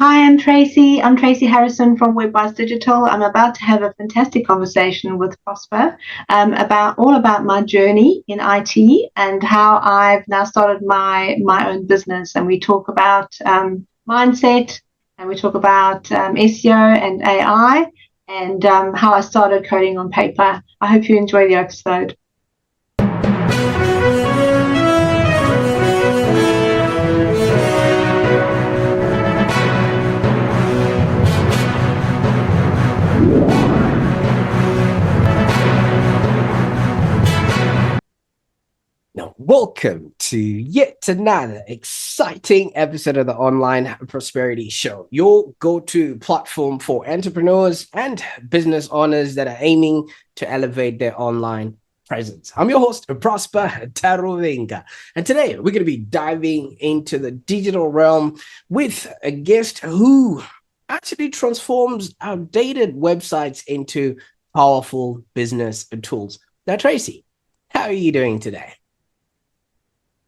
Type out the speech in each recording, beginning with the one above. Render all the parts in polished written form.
Hi, I'm Tracey. I'm Tracey Harrison from Webwise Digital. I'm about to have a fantastic conversation with Prosper about my journey in IT and how I've now started my own business. And we talk about mindset, and we talk about SEO and AI, and how I started coding on paper. I hope you enjoy the episode. Now, welcome to yet another exciting episode of the Online Prosperity Show, your go-to platform for entrepreneurs and business owners that are aiming to elevate their online presence. I'm your host, Prosper Taruvinga, and today we're going to be diving into the digital realm with a guest who actually transforms outdated websites into powerful business tools. Now, Tracey, how are you doing today?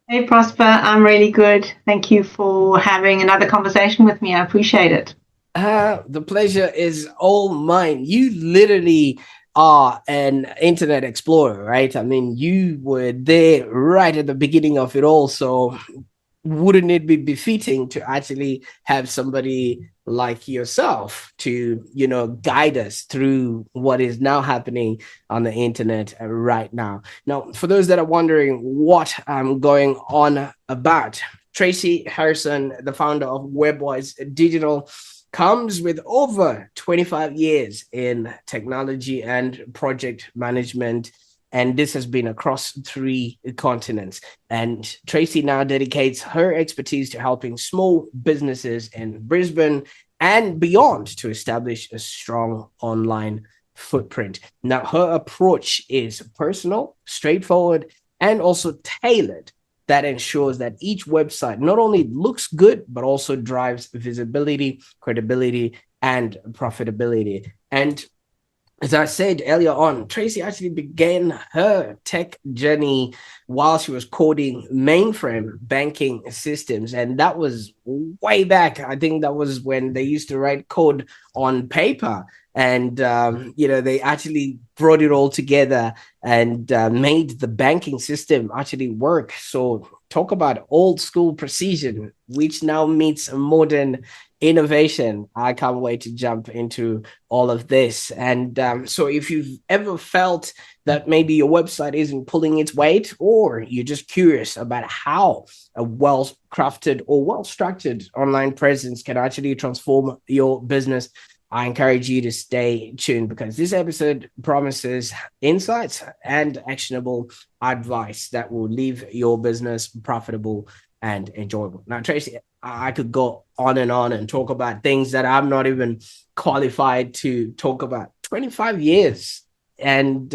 Hey, Prosper. I'm really good. Thank you for having another conversation with me. I appreciate it. The pleasure is all mine. You literally are an internet explorer, right? I mean, you were there right at the beginning of it all. So wouldn't it be befitting to actually have somebody like yourself to, guide us through what is now happening on the internet right now? Now, for those that are wondering what I'm going on about, Tracey Harrison, the founder of Webwise Digital, comes with over 25 years in technology and project management. And this has been across 3 continents. And Tracey now dedicates her expertise to helping small businesses in Brisbane and beyond to establish a strong online footprint. Now, her approach is personal, straightforward, and also tailored, that ensures that each website not only looks good, but also drives visibility, credibility, and profitability. And as I said earlier on, Tracey actually began her tech journey while she was coding mainframe banking systems. And that was way back. I think that was when they used to write code on paper. And, they actually brought it all together and made the banking system actually work. So talk about old school precision, which now meets modern innovation. I can't wait to jump into all of this. And so if you've ever felt that maybe your website isn't pulling its weight, or you're just curious about how a well-crafted or well-structured online presence can actually transform your business, I encourage you to stay tuned, because this episode promises insights and actionable advice that will leave your business profitable and enjoyable. Now, Tracey, I could go on and talk about things that I'm not even qualified to talk about. 25 years and,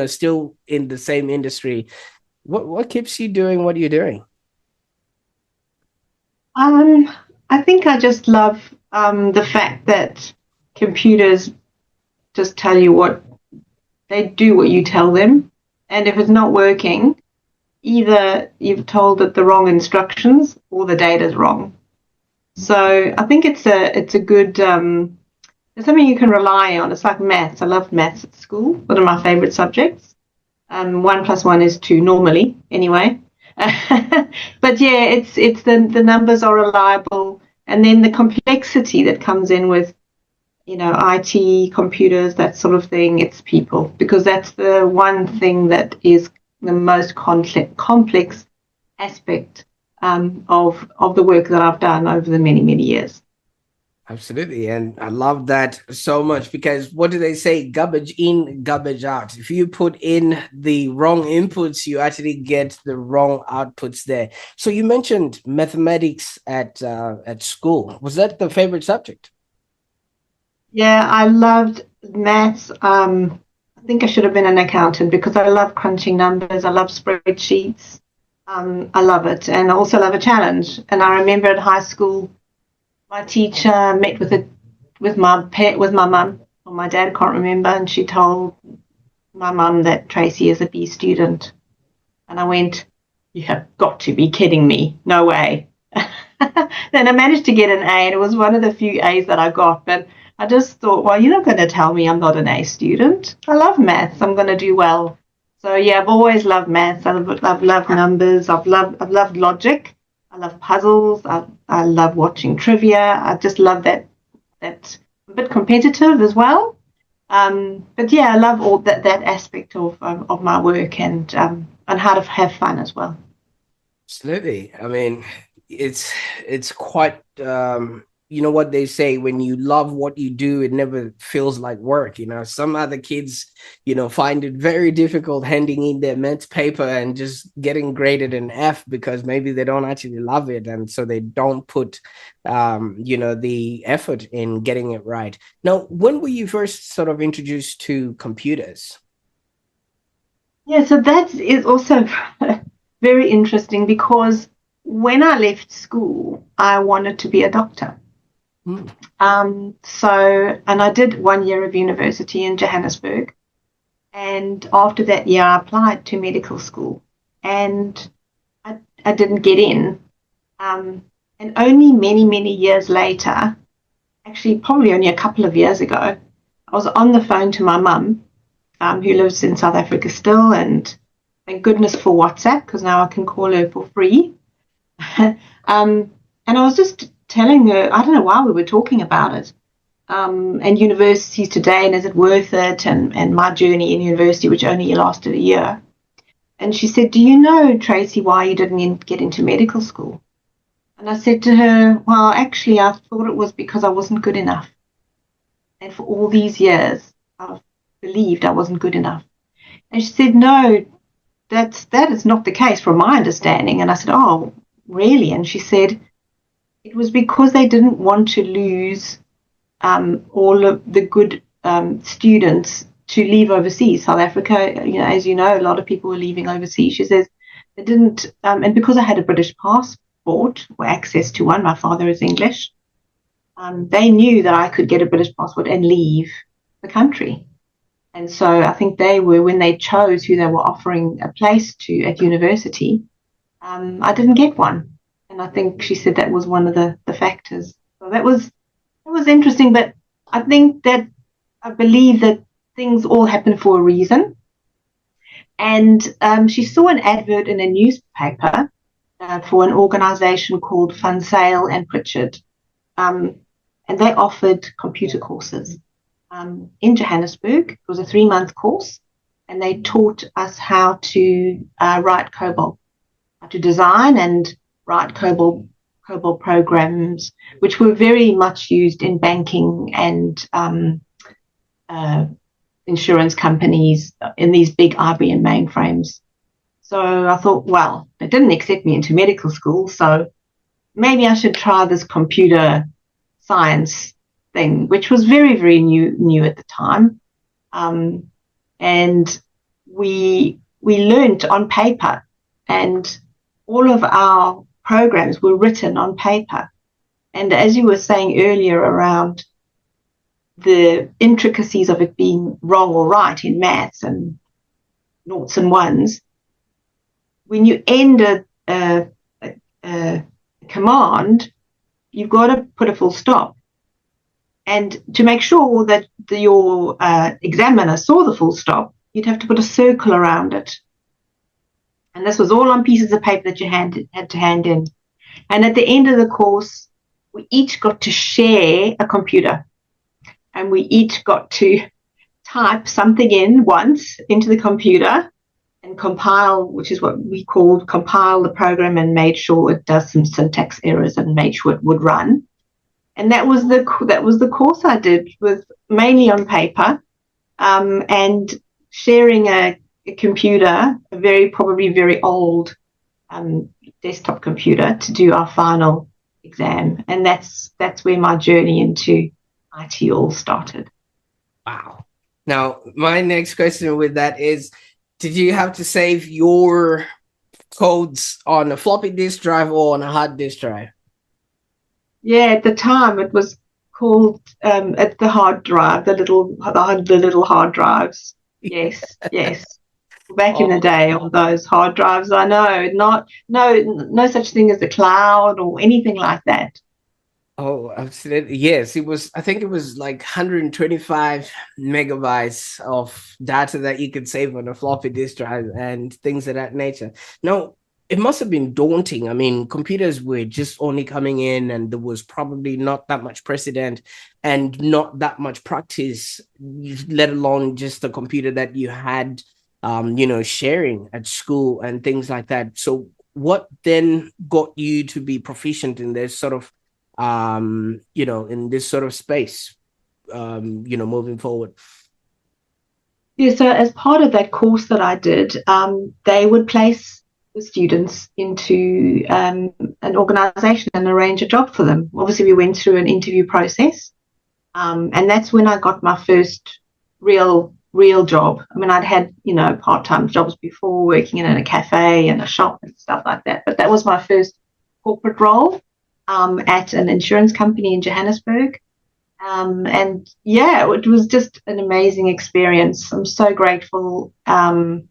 still in the same industry. What keeps you doing what you're doing? I think I just love the fact that computers just tell you what they do, what you tell them. And if it's not working, either you've told it the wrong instructions or the data's wrong. So I think it's a good, it's something you can rely on. It's like maths. I loved maths at school, one of my favorite subjects. 1 + 1 is 2 normally, anyway. But yeah, it's the numbers are reliable, and then the complexity that comes in with IT, computers, that sort of thing. It's people, because that's the one thing that is the most complex aspect of the work that I've done over the many, many years. Absolutely. And I love that so much, because what do they say? Garbage in, garbage out. If you put in the wrong inputs, you actually get the wrong outputs there. So you mentioned mathematics at school. Was that the favorite subject? Yeah, I loved maths. I think I should have been an accountant, because I love crunching numbers. I love spreadsheets. I love it, and I also love a challenge. And I remember at high school, my teacher met with my mum, or my dad, can't remember, and she told my mum that Tracey is a B student. And I went, "You have got to be kidding me. No way." Then I managed to get an A, and it was one of the few A's that I got. But I just thought, well, you're not going to tell me I'm not an A student. I love maths. I'm going to do well. So yeah, I've always loved maths. I've loved numbers. I've loved logic. I love puzzles. I love watching trivia. I just love that. That's a bit competitive as well. But yeah, I love all that aspect of my work, and how to have fun as well. Absolutely. I mean, it's quite you know what they say, when you love what you do, it never feels like work. Some other kids, find it very difficult handing in their maths paper and just getting graded an F because maybe they don't actually love it, and so they don't put the effort in getting it right. Now, when were you first sort of introduced to computers? Yeah, so that is also very interesting because when I left school, I wanted to be a doctor. Hmm. And I did 1 year of university in Johannesburg. And after that year, I applied to medical school, and I didn't get in. And only many, many years later, actually, probably only a couple of years ago, I was on the phone to my mum, who lives in South Africa still, and thank goodness for WhatsApp, because now I can call her for free. And I was just telling her, I don't know why we were talking about it, and universities today, and is it worth it, and my journey in university, which only lasted a year. And she said, do you know, Tracey, why you didn't get into medical school? And I said to her, well, actually, I thought it was because I wasn't good enough. And for all these years, I've believed I wasn't good enough. And she said, no, that is not the case from my understanding. And I said, oh, really? And she said, it was because they didn't want to lose all of the good students to leave overseas. South Africa, as you know, a lot of people were leaving overseas. She says they didn't, and because I had a British passport or access to one, my father is English, they knew that I could get a British passport and leave the country. And so I think they were, when they chose who they were offering a place to at university, I didn't get one. And I think she said that was one of the factors. So that was interesting, but I think that I believe that things all happen for a reason. And she saw an advert in a newspaper for an organization called Van Zyl and Pritchard, and they offered computer courses in Johannesburg. It was a 3-month course, and they taught us how to write COBOL, how to design and write COBOL programs, which were very much used in banking and insurance companies in these big IBM mainframes. So I thought, well, they didn't accept me into medical school, so maybe I should try this computer science thing, which was very, very new at the time. And we learned on paper, and all of our programs were written on paper. And as you were saying earlier around the intricacies of it being wrong or right in maths and noughts and ones, when you end a command, you've got to put a full stop. And to make sure that your examiner saw the full stop, you'd have to put a circle around it. And this was all on pieces of paper that you had to hand in. And at the end of the course, we each got to share a computer. And we each got to type something in once into the computer and compile, which is what we called compile the program, and made sure it does some syntax errors and made sure it would run. And that was the course I did, was mainly on paper, and sharing a computer, probably very old desktop computer, to do our final exam. And that's where my journey into IT all started. Wow. Now, my next question with that is, did you have to save your codes on a floppy disk drive or on a hard disk drive? Yeah, at the time it was called at the hard drive, the little hard drives. Yes, yes. Back in the day, all those hard drives, I know, no such thing as the cloud or anything like that. Oh, absolutely. Yes, it was, I think it was like 125 megabytes of data that you could save on a floppy disk drive and things of that nature. Now, it must have been daunting. I mean, computers were just only coming in, and there was probably not that much precedent and not that much practice, let alone just the computer that you had, sharing at school and things like that. So, what then got you to be proficient in this sort of in this sort of space, moving forward? Yeah, so as part of that course that I did, they would place the students into an organization and arrange a job for them. Obviously, we went through an interview process, and that's when I got my first real job. I mean, I'd had, part-time jobs before, working in a cafe and a shop and stuff like that, but that was my first corporate role at an insurance company in Johannesburg. And yeah, it was just an amazing experience. I'm so grateful. I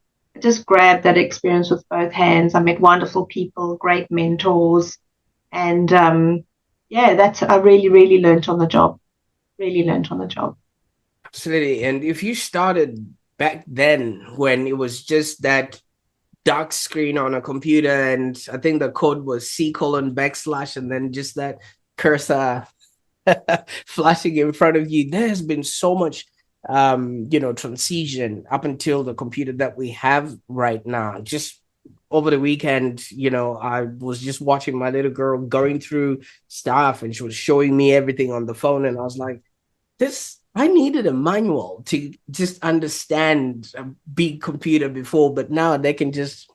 just grabbed that experience with both hands. I met wonderful people, great mentors, and I really, really learned on the job. Really learned on the job. Absolutely. And if you started back then when it was just that dark screen on a computer, and I think the code was C:\\, and then just that cursor flashing in front of you, there has been so much transition up until the computer that we have right now. Just over the weekend, I was just watching my little girl going through stuff, and she was showing me everything on the phone, and I was like, I needed a manual to just understand a big computer before, but now they can just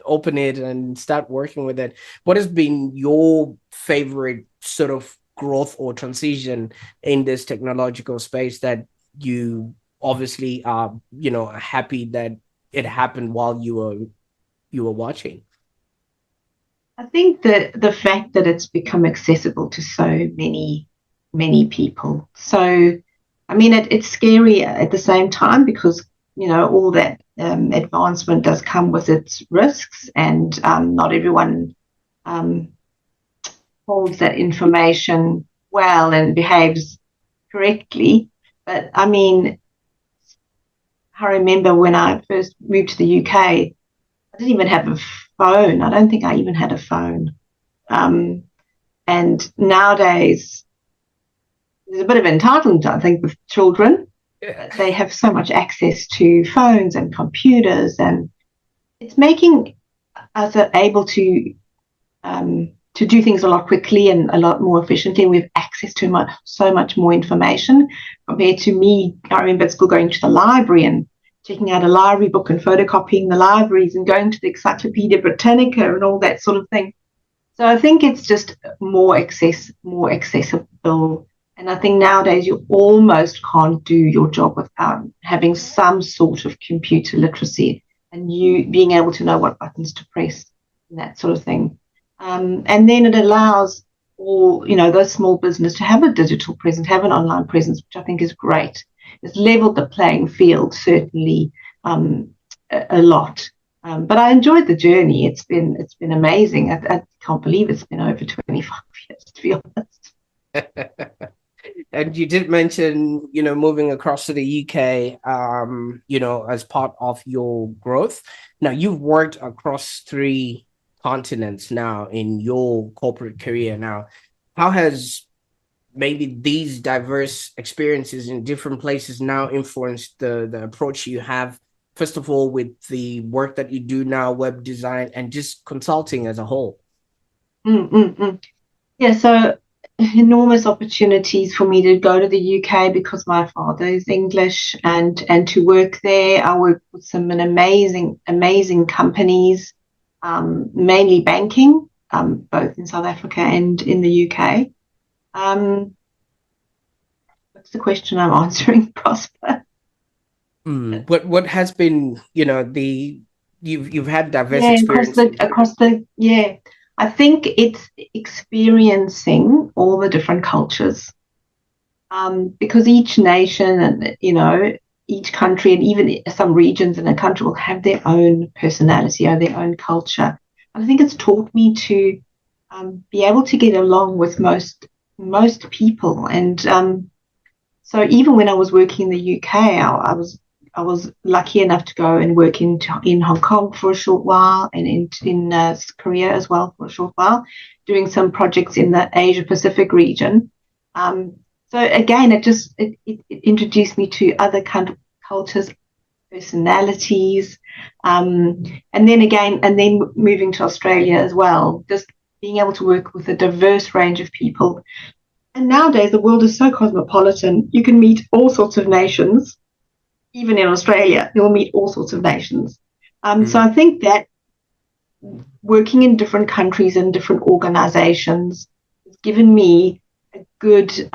open it and start working with it. What has been your favorite sort of growth or transition in this technological space that you obviously are happy that it happened while you were watching? I think that the fact that it's become accessible to so many people. So, I mean, it's scary at the same time because, all that advancement does come with its risks, and not everyone holds that information well and behaves correctly. But I mean, I remember when I first moved to the UK, I didn't even have a phone. I don't think I even had a phone. And nowadays, there's a bit of entitlement, I think, with children. Yeah. They have so much access to phones and computers, and it's making us able to do things a lot quickly and a lot more efficiently. We have access to so much more information compared to me. I remember at school going to the library and checking out a library book and photocopying the libraries and going to the Encyclopedia Britannica and all that sort of thing. So I think it's just more accessible. And I think nowadays you almost can't do your job without having some sort of computer literacy and you being able to know what buttons to press and that sort of thing. And then it allows all, those small business to have a digital presence, have an online presence, which I think is great. It's leveled the playing field, certainly, a lot. But I enjoyed the journey. It's been amazing. I can't believe it's been over 25 years, to be honest. And you did mention, moving across to the UK, as part of your growth. Now, you've worked across 3 continents now in your corporate career. Now, how has maybe these diverse experiences in different places now influenced the approach you have, first of all, with the work that you do now, web design, and just consulting as a whole? Yeah, so enormous opportunities for me to go to the UK because my father is English and to work there. I work with some amazing companies, mainly banking, both in South Africa and in the UK. What's the question I'm answering, Prosper? What has been, you've had diverse experience across the I think it's experiencing all the different cultures, because each nation, and each country and even some regions in a country will have their own personality or their own culture. And I think it's taught me to be able to get along with most people. And so even when I was working in the UK, I was lucky enough to go and work in Hong Kong for a short while, and in Korea as well for a short while, doing some projects in the Asia Pacific region. So again, it introduced me to other kind of cultures, personalities, and then moving to Australia as well, just being able to work with a diverse range of people. And nowadays, the world is so cosmopolitan. You can meet all sorts of nations. Even in Australia, you'll meet all sorts of nations. So I think that working in different countries and different organizations has given me a good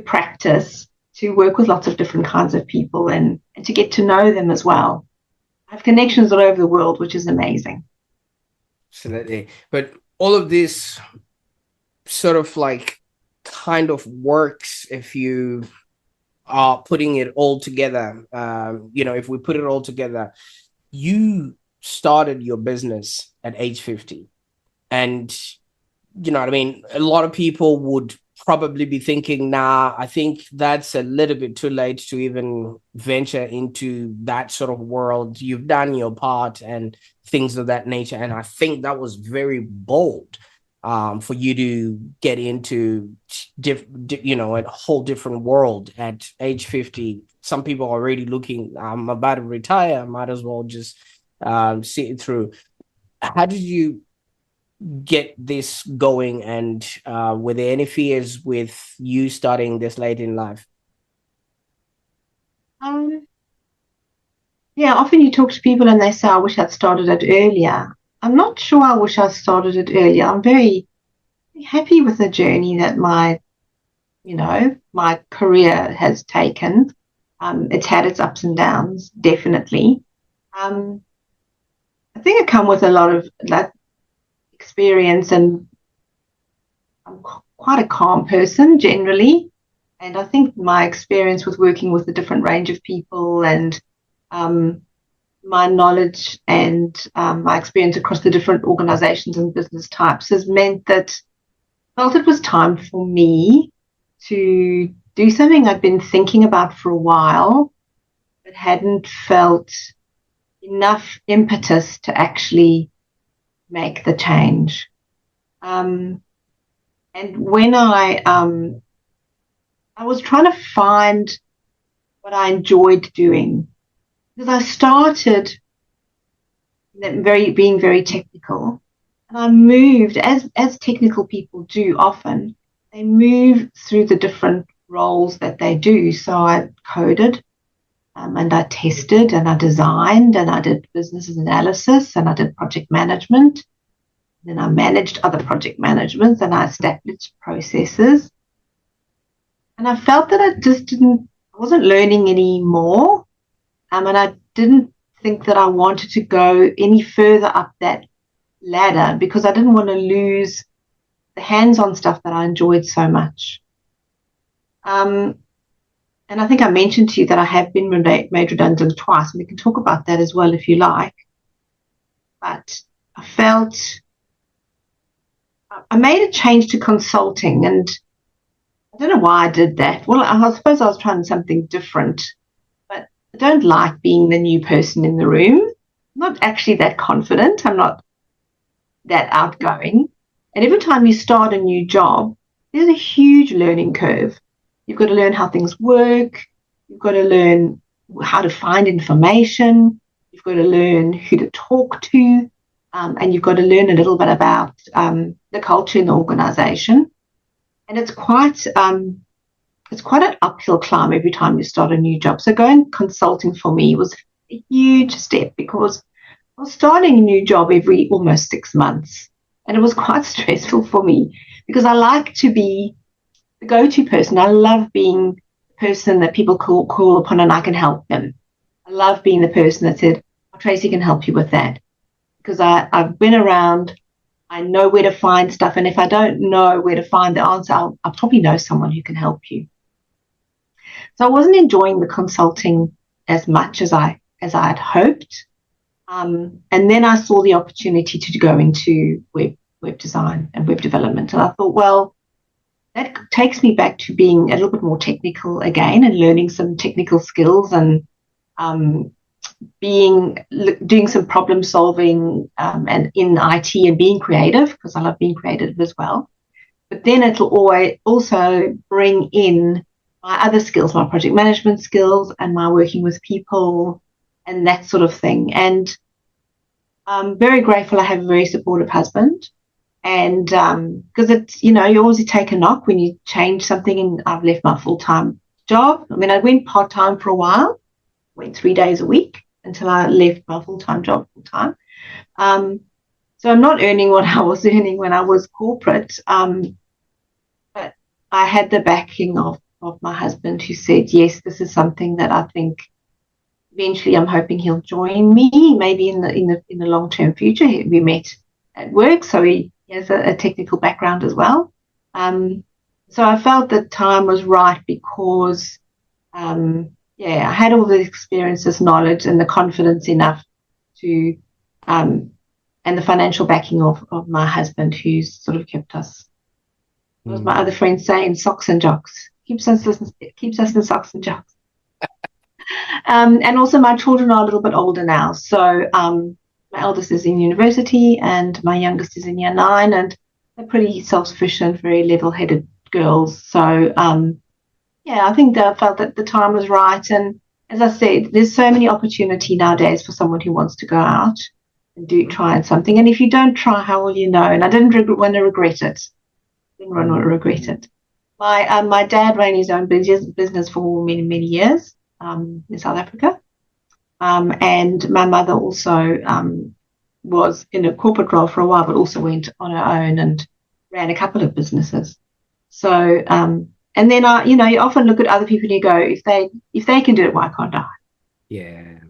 practice to work with lots of different kinds of people and to get to know them as well. I have connections all over the world, which is amazing. Absolutely. But all of this sort of like kind of works if you are putting it all together. If we put it all together, you started your business at age 50. And, you know what I mean? A lot of people would probably be thinking, nah, I think that's a little bit too late to even venture into that sort of world. You've done your part and things of that nature. And I think that was very bold for you to get into, a whole different world at age 50. Some people are already looking, I'm about to retire, I might as well just see it through. How did you get this going, and were there any fears with you starting this late in life? Yeah, often you talk to people and they say, I wish I'd started it earlier. I'm not sure I wish I started it earlier. I'm very happy with the journey that my career has taken. It's had its ups and downs, definitely. I think I come with a lot of experience, and I'm quite a calm person generally. And I think my experience with working with a different range of people and my knowledge and my experience across the different organizations and business types has meant that I felt it was time for me to do something I'd been thinking about for a while, but hadn't felt enough impetus to actually make the change. And when I was trying to find what I enjoyed doing, because I started being very technical, and I moved as technical people do often. They move through the different roles that they do. So I coded, and I tested, and I designed, and I did business analysis, and I did project management. Then I managed other project managements, and I established processes. And I felt that I wasn't learning anymore. And I didn't think that I wanted to go any further up that ladder because I didn't want to lose the hands-on stuff that I enjoyed so much. And I think I mentioned to you that I have been made redundant twice, and we can talk about that as well if you like. But I made a change to consulting, and I don't know why I did that. Well, I suppose I was trying something different, but I don't like being the new person in the room. I'm not actually that confident. I'm not that outgoing. And every time you start a new job, there's a huge learning curve. You've got to learn how things work. You've got to learn how to find information. You've got to learn who to talk to. And you've got to learn a little bit about the culture in the organization. And it's quite an uphill climb every time you start a new job. So going consulting for me was a huge step because I was starting a new job every almost 6 months. And it was quite stressful for me because I like to be the go-to person. I love being the person that people call upon and I can help them. I love being the person that said, oh, Tracey can help you with that. Because I've been around, I know where to find stuff. And if I don't know where to find the answer, I'll probably know someone who can help you. So I wasn't enjoying the consulting as much as I had hoped. And then I saw the opportunity to go into web design and web development. And I thought, well, that takes me back to being a little bit more technical again and learning some technical skills and doing some problem solving and in IT and being creative, because I love being creative as well. But then it'll always also bring in my other skills, my project management skills and my working with people and that sort of thing. And I'm very grateful I have a very supportive husband. And because it's, you always take a knock when you change something. And I've left my full-time job. I mean, I went part-time for a while, went 3 days a week until I left my full-time job full-time. So I'm not earning what I was earning when I was corporate. But I had the backing of my husband, who said, yes, this is something that I think eventually I'm hoping he'll join me, maybe in the long-term future. We met at work, so he has a technical background as well. So I felt that time was right because, I had all the experiences, knowledge, and the confidence enough to, and the financial backing of my husband, who's sort of kept us, as my other friends say, in socks and jocks. Keeps us in socks and jocks. And also my children are a little bit older now. So my eldest is in university and my youngest is in year 9, and they're pretty self-sufficient, very level-headed girls. So, I think I felt that the time was right. And as I said, there's so many opportunity nowadays for someone who wants to go out and try something. And if you don't try, how will you know? And I didn't want to regret it. My dad ran his own business for many, many years in South Africa. And my mother also was in a corporate role for a while, but also went on her own and ran a couple of businesses. So, and then you often look at other people and you go, if they can do it, why can't I? Yeah,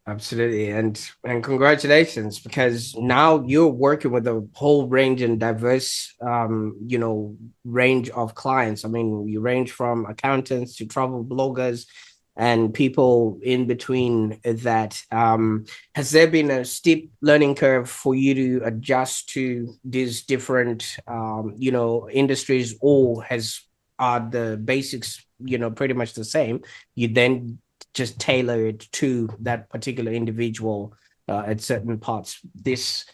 absolutely. And congratulations, because now you're working with a whole range and diverse, range of clients. I mean, you range from accountants to travel bloggers and people in between that. Has there been a steep learning curve for you to adjust to these different, industries, or are the basics, pretty much the same? You then just tailor it to that particular individual at certain parts. This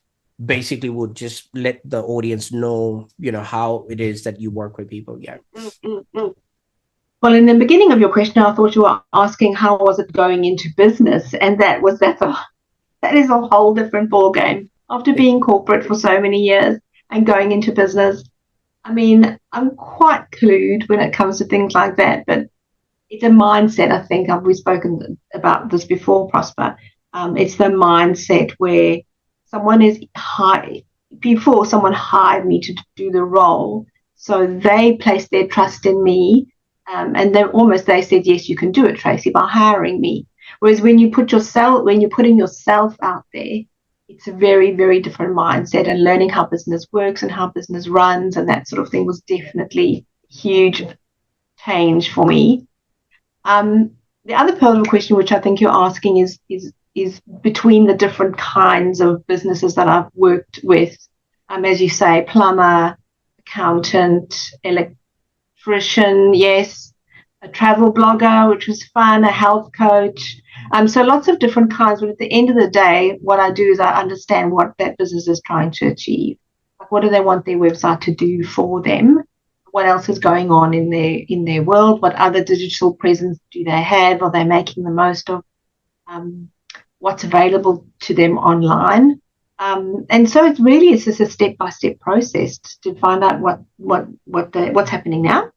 basically would just let the audience know, how it is that you work with people. Yeah. Mm-hmm. Well, in the beginning of your question, I thought you were asking how was it going into business, and that is a whole different ballgame. After being corporate for so many years and going into business, I mean, I'm quite clued when it comes to things like that, but it's a mindset. I think we've spoken about this before, Prosper. It's the mindset where someone hired me to do the role, so they placed their trust in me. And they said, yes, you can do it, Tracey, by hiring me. Whereas when you're putting yourself out there, it's a very, very different mindset, and learning how business works and how business runs and that sort of thing was definitely a huge change for me. The other part of the question, which I think you're asking, is between the different kinds of businesses that I've worked with. As you say, plumber, accountant, electrician, yes, a travel blogger, which was fun, a health coach. So lots of different kinds. But at the end of the day, what I do is I understand what that business is trying to achieve. Like, what do they want their website to do for them? What else is going on in their world? What other digital presence do they have? Are they making the most of what's available to them online? And so it's just a step-by-step process to find out what's happening now,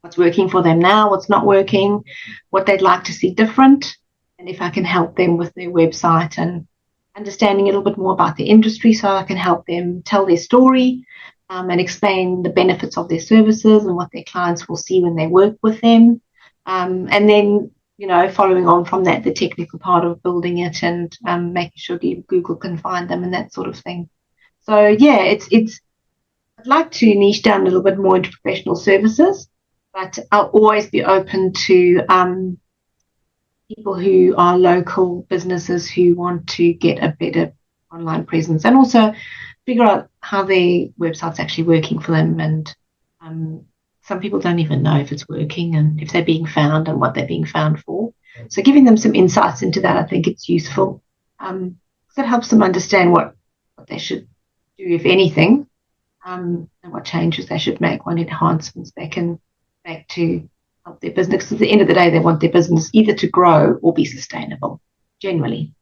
what's working for them now, what's not working, what they'd like to see different, and if I can help them with their website and understanding a little bit more about the industry, so I can help them tell their story and explain the benefits of their services and what their clients will see when they work with them. And then, following on from that, the technical part of building it and making sure Google can find them and that sort of thing. So, yeah, it's I'd like to niche down a little bit more into professional services, but I'll always be open to people who are local businesses who want to get a better online presence and also figure out how their website's actually working for them. And some people don't even know if it's working and if they're being found and what they're being found for. So giving them some insights into that, I think it's useful. Because it helps them understand what they should do, if anything, and what changes they should make, what enhancements they can make to help their business. Because at the end of the day, they want their business either to grow or be sustainable, generally.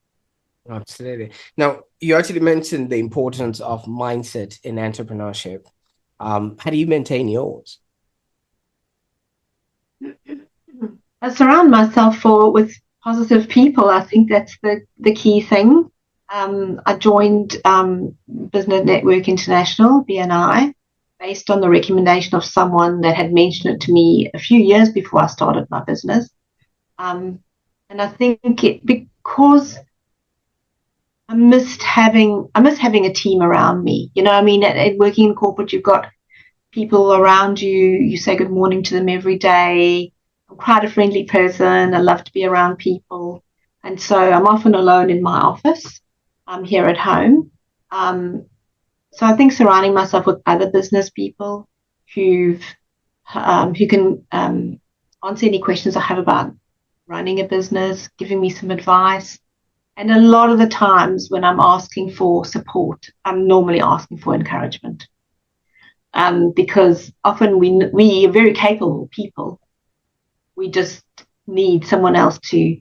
Absolutely. Now, you actually mentioned the importance of mindset in entrepreneurship. How do you maintain yours? I surround myself with positive people. I think that's the key thing. I joined Business Network International, B&I, based on the recommendation of someone that had mentioned it to me a few years before I started my business. And I think because I missed having a team around me. You know, I mean, at working in corporate, you've got people around you. You say good morning to them every day. I'm quite a friendly person. I love to be around people. And so I'm often alone in my office. I'm here at home. So I think surrounding myself with other business people who can answer any questions I have about running a business, giving me some advice. And a lot of the times when I'm asking for support, I'm normally asking for encouragement. Because often we are very capable people. We just need someone else to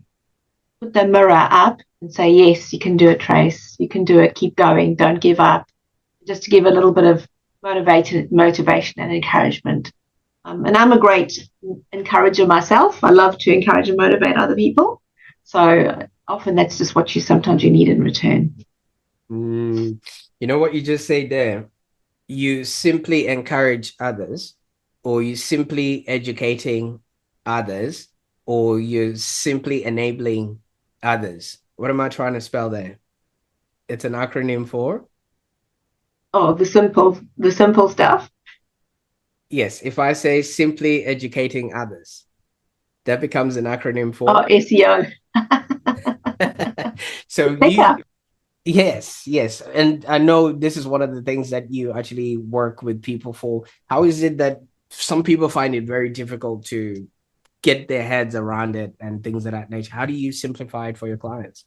put the mirror up and say, yes, you can do it, Trace. You can do it. Keep going. Don't give up. Just to give a little bit of motivation and encouragement. And I'm a great encourager myself. I love to encourage and motivate other people. So often that's just what sometimes you need in return. You know what you just said there? You simply encourage others, or you simply educating others, or you're simply enabling others. What am I trying to spell there? It's an acronym for? Oh, the simple stuff. Yes, if I say simply educating others, that becomes an acronym for? Oh, SEO. So yes. And I know this is one of the things that you actually work with people for. How is it that some people find it very difficult to get their heads around it and things of that nature? How do you simplify it for your clients?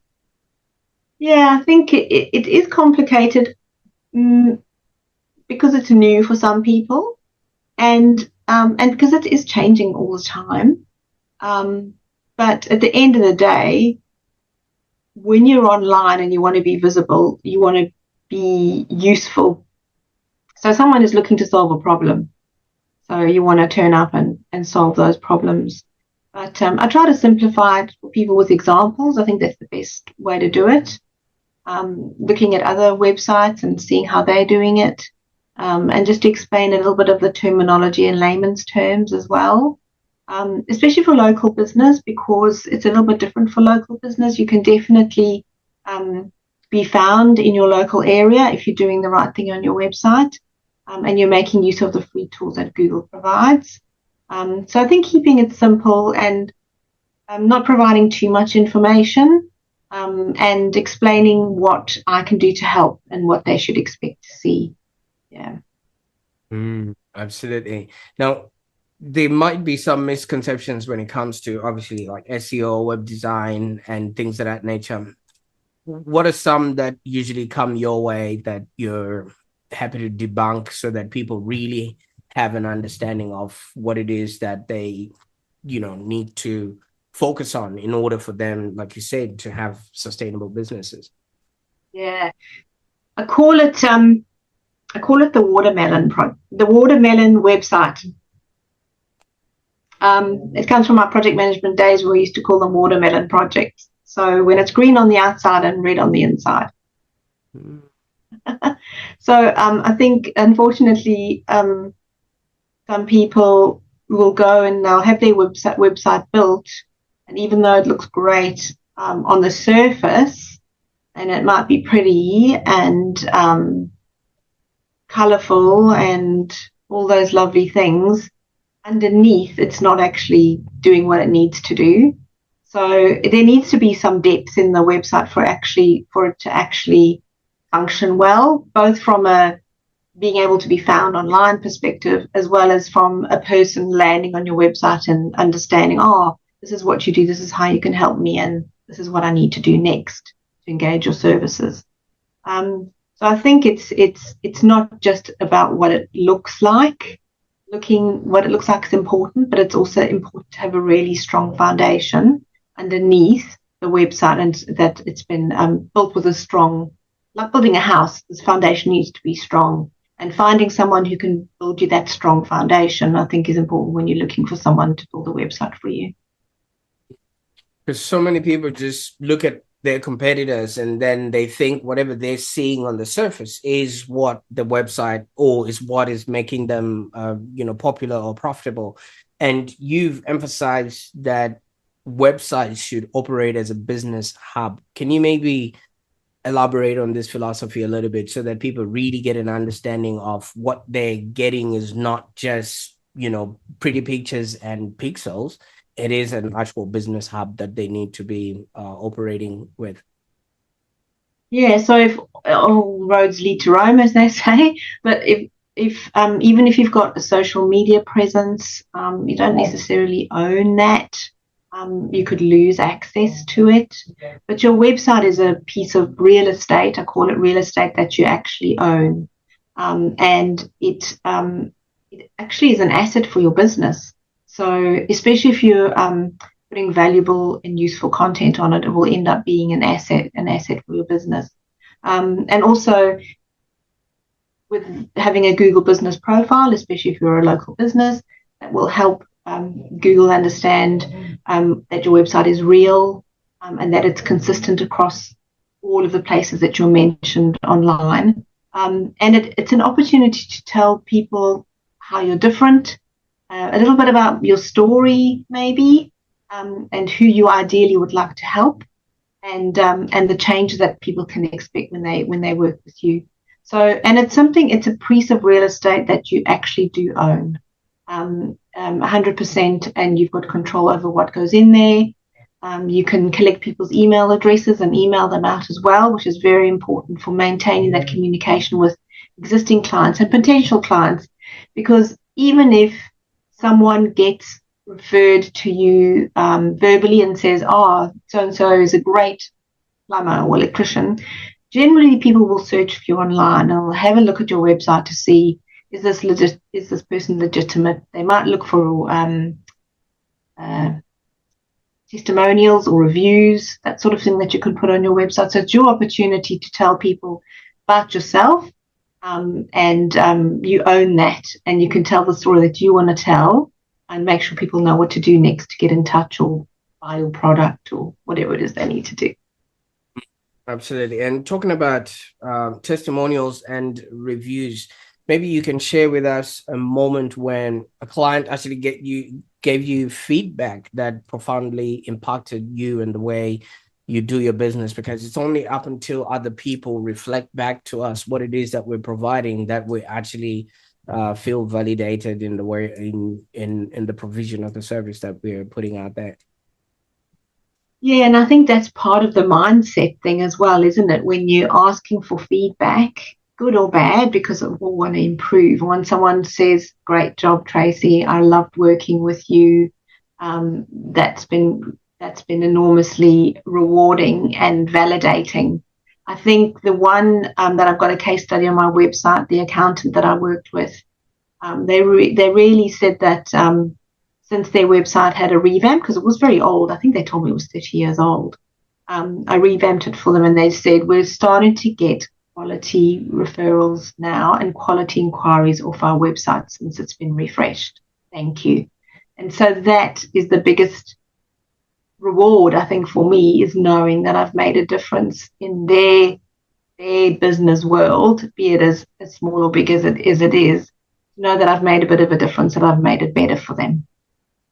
Yeah, I think it is complicated because it's new for some people, and because it is changing all the time. But at the end of the day, when you're online and you want to be visible, you want to be useful. So someone is looking to solve a problem. So you want to turn up and solve those problems. But I try to simplify it for people with examples. I think that's the best way to do it. Looking at other websites and seeing how they're doing it. And just to explain a little bit of the terminology in layman's terms as well. Especially for local business, because it's a little bit different for local business. You can definitely be found in your local area if you're doing the right thing on your website and you're making use of the free tools that Google provides. So I think keeping it simple and not providing too much information and explaining what I can do to help and what they should expect to see. Yeah. Absolutely. Now, there might be some misconceptions when it comes to obviously like SEO, web design, and things of that nature. What are some that usually come your way that you're happy to debunk so that people really have an understanding of what it is that they, need to focus on in order for them, like you said, to have sustainable businesses? Yeah. I call it the watermelon website. It comes from our project management days where we used to call them watermelon projects. So when it's green on the outside and red on the inside. So I think, unfortunately, some people will go and they'll have their website built, and even though it looks great on the surface, and it might be pretty and colourful and all those lovely things, underneath it's not actually doing what it needs to do. So there needs to be some depth in the website for it to actually function well, both from a being able to be found online perspective, as well as from a person landing on your website and understanding, oh, this is what you do, this is how you can help me, and this is what I need to do next to engage your services. So I think it's not just about what it looks like. What it looks like is important, but it's also important to have a really strong foundation underneath the website, and that it's been built with a strong, like building a house, this foundation needs to be strong. And finding someone who can build you that strong foundation, I think, is important when you're looking for someone to build a website for you. Because so many people just look at their competitors and then they think whatever they're seeing on the surface is what the website or is what is making them, popular or profitable. And you've emphasized that websites should operate as a business hub. Can you maybe elaborate on this philosophy a little bit so that people really get an understanding of what they're getting is not just, pretty pictures and pixels. It is an actual business hub that they need to be operating with. Yeah, so if all roads lead to Rome, as they say, but if even if you've got a social media presence, you don't necessarily own that. You could lose access to it, but your website is a piece of real estate. I call it real estate that you actually own, and it actually is an asset for your business. So especially if you're putting valuable and useful content on it, it will end up being an asset for your business. And also with having a Google business profile, especially if you're a local business, that will help Google understand that your website is real and that it's consistent across all of the places that you're mentioned online. And it's an opportunity to tell people how you're different, a little bit about your story maybe, and who you ideally would like to help, and the changes that people can expect when they work with you. So, and it's a piece of real estate that you actually do own. 100%, and you've got control over what goes in there. You can collect people's email addresses and email them out as well, which is very important for maintaining that communication with existing clients and potential clients, because even if someone gets referred to you verbally and says, oh, so-and-so is a great plumber or electrician, generally people will search for you online and will have a look at your website to see, is this person legitimate? They might look for testimonials or reviews, that sort of thing that you can put on your website. So it's your opportunity to tell people about yourself, and you own that, and you can tell the story that you want to tell and make sure people know what to do next to get in touch or buy your product or whatever it is they need to do. Absolutely. And talking about testimonials and reviews, maybe you can share with us a moment when a client actually gave you feedback that profoundly impacted you and the way you do your business, because it's only up until other people reflect back to us what it is that we're providing that we actually feel validated in the way in the provision of the service that we're putting out there. Yeah, and I think that's part of the mindset thing as well, isn't it? When you're asking for feedback, good or bad, because we all want to improve. When someone says, great job, Tracey, I loved working with you, that's been enormously rewarding and validating. I think the one that I've got a case study on my website, the accountant that I worked with, they really said that since their website had a revamp, because it was very old, I think they told me it was 30 years old, I revamped it for them, and they said, we're starting to get quality referrals now and quality inquiries off our website since it's been refreshed. Thank you. And so that is the biggest reward, I think, for me, is knowing that I've made a difference in their business world, be it as small or big as it is, to know that I've made a bit of a difference and I've made it better for them.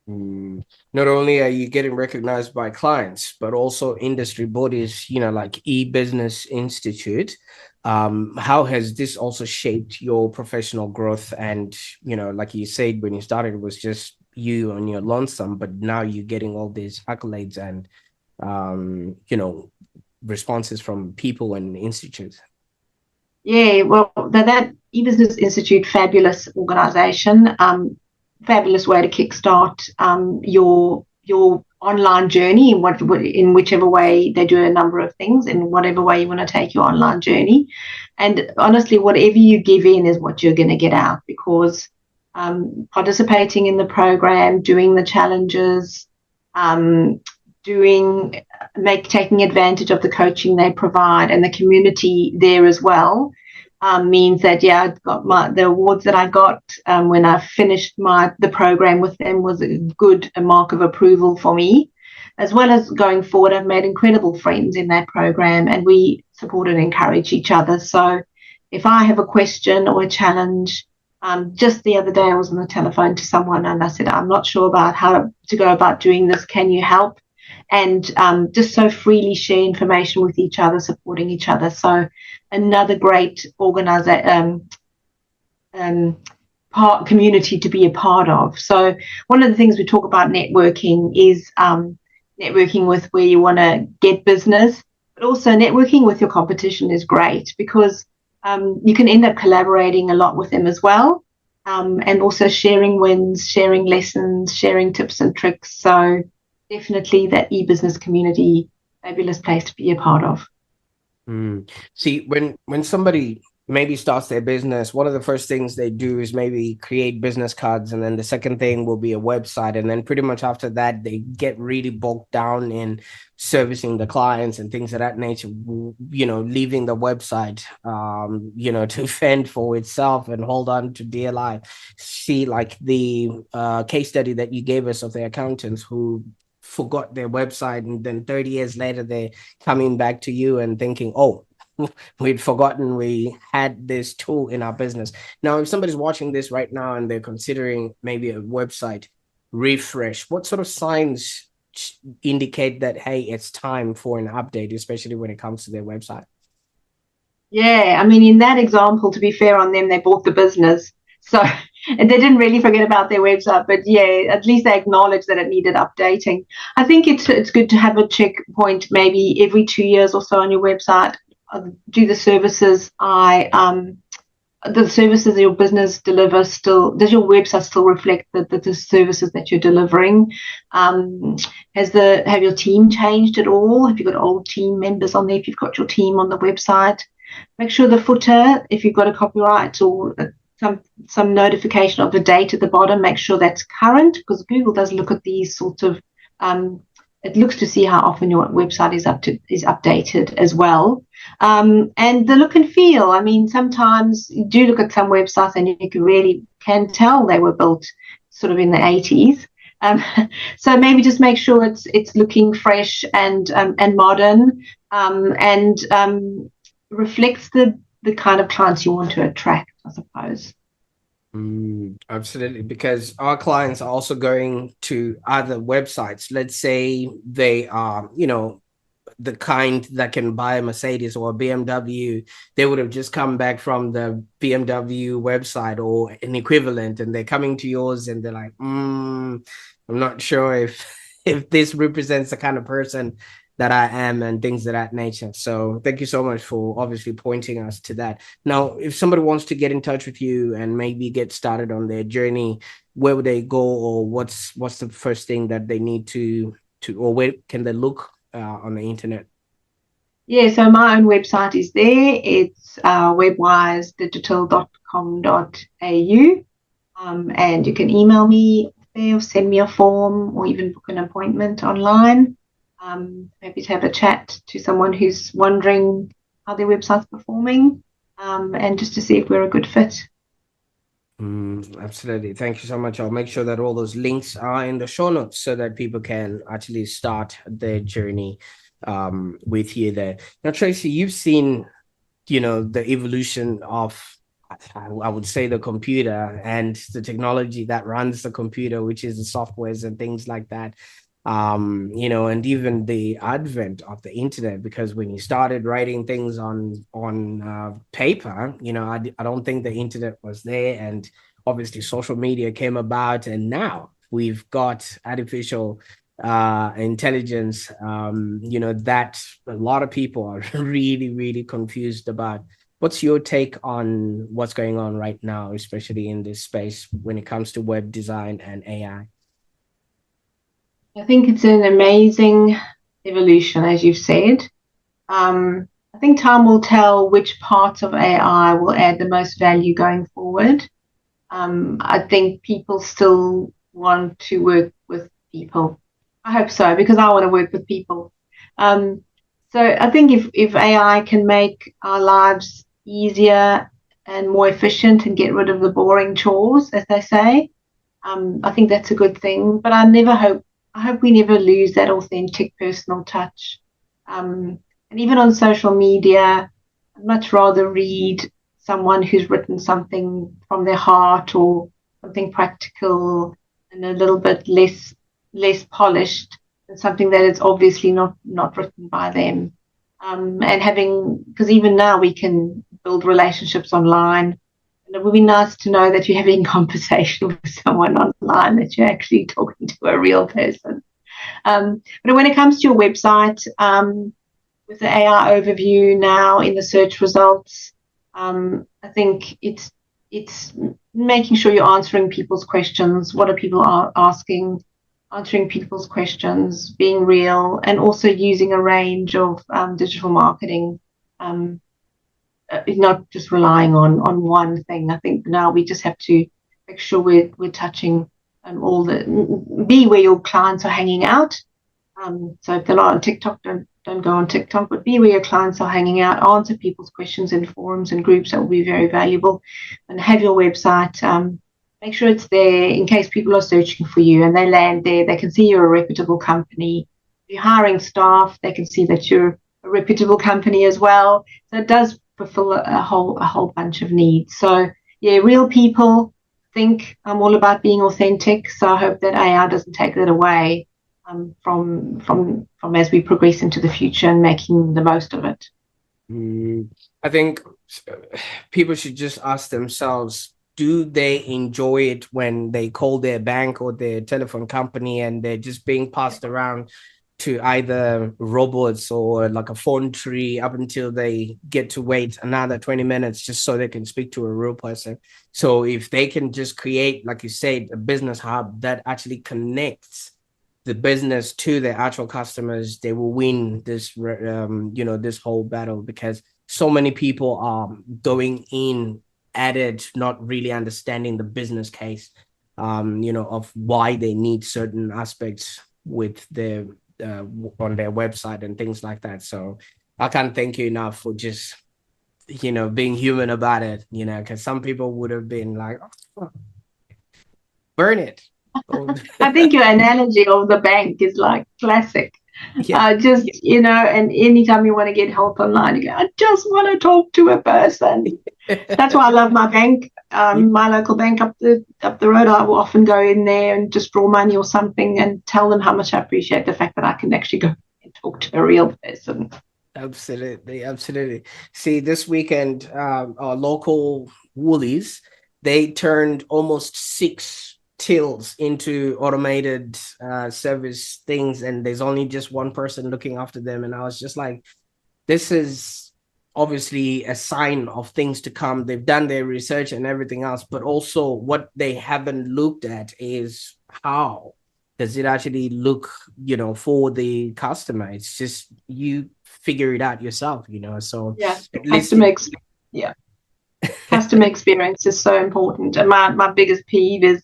Not only are you getting recognized by clients, but also industry bodies, like E-Business Institute. How has this also shaped your professional growth? And, like you said, when you started, it was just you on your lonesome, but now you're getting all these accolades and responses from people and institutes. Yeah, well, that eBusiness Institute, fabulous organization, fabulous way to kickstart your online journey in whichever way. They do a number of things in whatever way you want to take your online journey. And honestly, whatever you give in is what you're going to get out, because participating in the program, doing the challenges, um, taking advantage of the coaching they provide and the community there as well, means that I got the awards that I got when I finished the program with them was a mark of approval for me. As well as going forward, I've made incredible friends in that program, and we support and encourage each other. So if I have a question or a challenge, just the other day I was on the telephone to someone and I said, I'm not sure about how to go about doing this. Can you help? And just so freely share information with each other, supporting each other. So another great community to be a part of. So one of the things we talk about networking is networking with where you want to get business, but also networking with your competition is great, because you can end up collaborating a lot with them as well, and also sharing wins, sharing lessons, sharing tips and tricks. So definitely that e-business community, fabulous place to be a part of. See, when somebody maybe starts their business, one of the first things they do is maybe create business cards, and then the second thing will be a website, and then pretty much after that they get really bogged down in servicing the clients and things of that nature, leaving the website to fend for itself and hold on to dear life. See, like the case study that you gave us of the accountants who forgot their website, and then 30 years later they're coming back to you and thinking, oh, we'd forgotten we had this tool in our business. Now, if somebody's watching this right now and they're considering maybe a website refresh, what sort of signs indicate that, hey, it's time for an update, especially when it comes to their website? Yeah, I mean, in that example, to be fair on them, they bought the business. So and they didn't really forget about their website, but yeah, at least they acknowledged that it needed updating. I think it's good to have a checkpoint maybe every 2 years or so on your website. Do the services your business delivers still, does your website still reflect the services that you're delivering? Have your team changed at all? Have you got old team members on there? If you've got your team on the website, make sure the footer, if you've got a copyright or some notification of the date at the bottom, make sure that's current, because Google does look at these sort of it looks to see how often your website is updated as well. And the look and feel. I mean, sometimes you do look at some websites and you can tell they were built sort of in the 80s. So maybe just make sure it's looking fresh and modern, and reflects the kind of clients you want to attract, I suppose. Absolutely, because our clients are also going to other websites. Let's say they are, the kind that can buy a Mercedes or a BMW. They would have just come back from the BMW website or an equivalent, and they're coming to yours and they're like, I'm not sure if this represents the kind of person that I am, and things of that nature. So thank you so much for obviously pointing us to that. Now, if somebody wants to get in touch with you and maybe get started on their journey, where would they go, or what's the first thing that they need to or where can they look on the internet? Yeah, so my own website is there. It's webwisedigital.com.au. And you can email me there or send me a form or even book an appointment online. Happy to have a chat to someone who's wondering how their website's performing, and just to see if we're a good fit. Absolutely. Thank you so much. I'll make sure that all those links are in the show notes so that people can actually start their journey with you there. Now, Tracey, you've seen, the evolution of, I would say, the computer and the technology that runs the computer, which is the softwares and things like that. And even the advent of the internet, because when you started writing things on paper, I don't think the internet was there, and obviously social media came about, and now we've got artificial intelligence, that a lot of people are really, really confused about. What's your take on what's going on right now, especially in this space when it comes to web design and AI? I think it's an amazing evolution, as you've said. I think time will tell which parts of AI will add the most value going forward. I think people still want to work with people. I hope so, because I want to work with people. So I think if AI can make our lives easier and more efficient and get rid of the boring chores, as they say, I think that's a good thing. But I hope we never lose that authentic personal touch. And even on social media, I'd much rather read someone who's written something from their heart or something practical and a little bit less polished than something that is obviously not written by them. And because even now we can build relationships online, and it would be nice to know that you're having a conversation with someone online, that you're actually talking to a real person. But when it comes to your website, with the AI overview now in the search results, I think it's making sure you're answering people's questions. What are people asking? Answering people's questions, being real, and also using a range of digital marketing. Not just relying on one thing. I think now we just have to make sure we're touching be where your clients are hanging out. So if they're not on TikTok, don't go on TikTok, but be where your clients are hanging out. Answer people's questions in forums and groups. That will be very valuable. And have your website. Make sure it's there in case people are searching for you and they land there. They can see you're a reputable company. If you're hiring staff, they can see that you're a reputable company as well. So it does fulfill a whole bunch of needs. So yeah, real people. Think I'm all about being authentic. So I hope that AI doesn't take that away from as we progress into the future and making the most of it. I think people should just ask themselves, do they enjoy it when they call their bank or their telephone company and they're just being passed around to either robots or like a phone tree up until they get to wait another 20 minutes just so they can speak to a real person? So if they can just create, like you said, a business hub that actually connects the business to their actual customers, they will win this, this whole battle, because so many people are going in at it, not really understanding the business case, of why they need certain aspects with their on their website and things like that. So I can't thank you enough for just, being human about it, because some people would have been like, oh, burn it. I think your analogy of the bank is like classic. Yeah. And anytime you want to get help online, you go, I just want to talk to a person. That's why I love my bank, my local bank up the road. I will often go in there and just draw money or something and tell them how much I appreciate the fact that I can actually go and talk to a real person. Absolutely. See, this weekend, our local Woolies, they turned almost 6 tills into automated service things, and there's only just one person looking after them. And I was just like, this is obviously a sign of things to come. They've done their research and everything else, but also what they haven't looked at is how does it actually look, for the customer. It's just you figure it out yourself, so yeah, customer experience is so important. And my biggest peeve is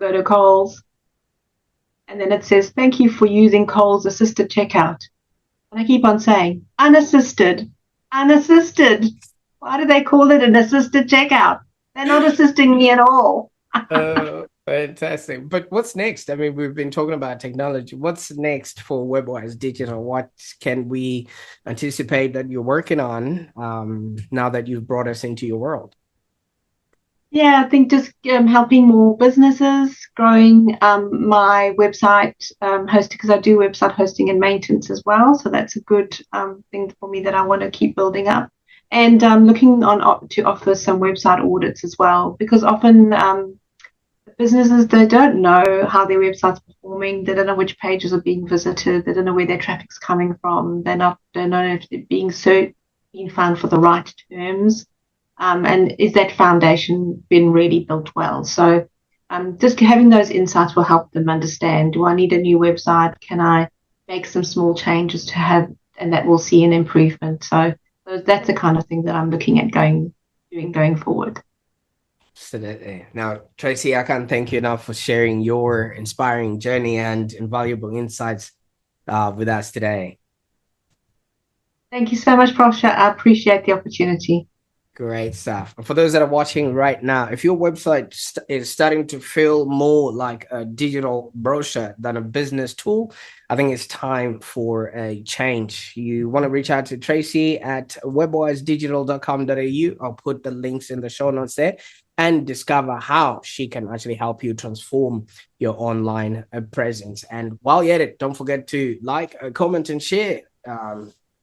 go to Coles and then it says, thank you for using Coles assisted checkout. And I keep on saying, unassisted. Why do they call it an assisted checkout? They're not assisting me at all. Fantastic. But what's next? I mean, we've been talking about technology. What's next for Webwise Digital? What can we anticipate that you're working on now that you've brought us into your world? Yeah, I think just helping more businesses, growing my website hosting, because I do website hosting and maintenance as well. So that's a good thing for me that I want to keep building up. And looking to offer some website audits as well, because often businesses, they don't know how their website's performing. They don't know which pages are being visited. They don't know where their traffic's coming from. They don't know if they're being found for the right terms. And is that foundation been really built well? So just having those insights will help them understand, do I need a new website? Can I make some small changes to have, and that will see an improvement? So that's the kind of thing that I'm looking at going forward. Absolutely. Now, Tracey, I can't thank you enough for sharing your inspiring journey and invaluable insights with us today. Thank you so much, Prosper. I appreciate the opportunity. Great stuff. And for those that are watching right now, if your website is starting to feel more like a digital brochure than a business tool, I think it's time for a change. You want to reach out to Tracey at webwisedigital.com.au. I'll put the links in the show notes there and discover how she can actually help you transform your online presence. And while you're at it, don't forget to like, comment, and share.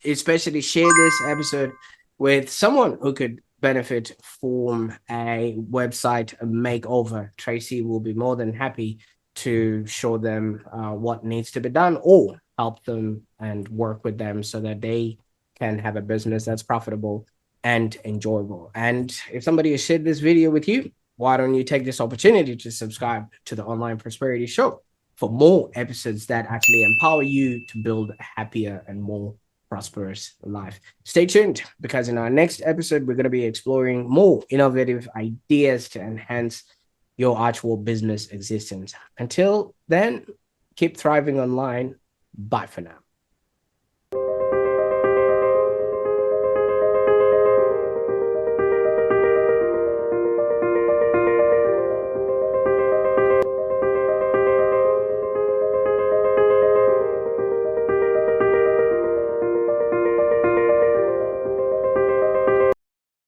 Especially share this episode with someone who could benefit from a website makeover. Tracey will be more than happy to show them what needs to be done or help them and work with them so that they can have a business that's profitable and enjoyable. And if somebody has shared this video with you, why don't you take this opportunity to subscribe to the Online Prosperity Show for more episodes that actually empower you to build a happier and more prosperous life. Stay tuned, because in our next episode, we're going to be exploring more innovative ideas to enhance your actual business existence. Until then, keep thriving online. Bye for now.